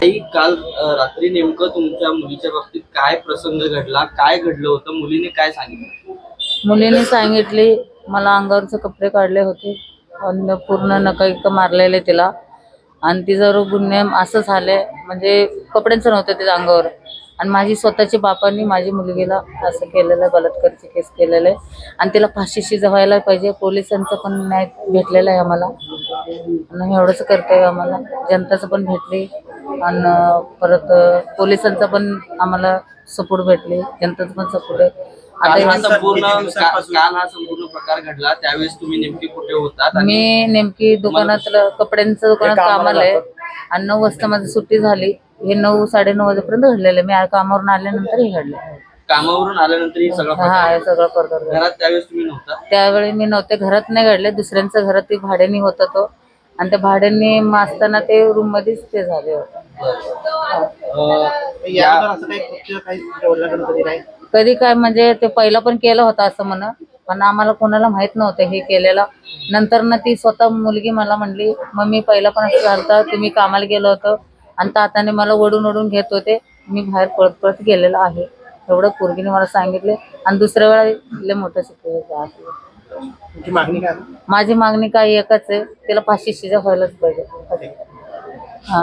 आई काल रात्री नेमकं तुमच्या मुलीच्या बाबतीत काय प्रसंग घडला, काय घडलं होतं, मुलीने काय सांगितलं? मुलीने सांगितले मला अंगावरचे कपडे काढले होते आणि पूर्ण नख मारलेले तिला आणि तिचं गुन्हे असं झालंय म्हणजे कपड्यांचं नव्हतं तिच्या अंगावर आणि माझी स्वतःची बापांनी माझी मुलगीला असं केलेलं बलात्काराची केस केलेलं आहे आणि तिला फाशीशी व्हायला पाहिजे. पोलिसांचं पण न्याय भेटलेला आहे आम्हाला आणि एवढंच कर्तव्य आम्हाला जनताचं पण भेटले आणि परत पोलिसांचा पण आम्हाला सपोर्ट भेटले, जनताचा पण सपोर्ट आहे. काल हा आता संपूर्ण प्रकार घडला त्यावेळेस तुम्ही नेमके कुठे होतात? मी नेमकी दुकानातलं कपड्यांचं दुकानात कामाला आहे आणि 9 वाजता माझी सुट्टी झाली. हे 9-9:30 वाजेपर्यंत घडलेलं. मी कामावरून आल्यानंतर हे घडलं. कामावरून आल्यानंतर ही सगळं हे सगळं प्रकार घरात त्यावेळेस तुम्ही नव्हता? त्यावेळी मी नव्हते, घरात नाही घडले. दुसऱ्यांच्या घरात ती भाड्याने होता तो आणि त्या भाड्याने असताना ते रूम मध्येच ते झाले होते. कधी काय म्हणजे ते पहिला पण केलं होतं असं म्हणा, पण आम्हाला कोणाला माहित नव्हतं हे केलेलं. नंतर ना ती स्वतः मुलगी मला म्हणली, मम्मी पहिला पण असं झालं, तुम्ही कामाला गेलो होतं आणि ताताने मला ओढून ओढून घेत होते, मी बाहेर पळत पळत गेलेलं आहे. एवढं पोरगीने मला सांगितले आणि दुसऱ्या वेळा लय मोठं शिकवलं. माझी मागणी काय एकच आहे, तिला फाशीची सजा व्हायलाच पाहिजे.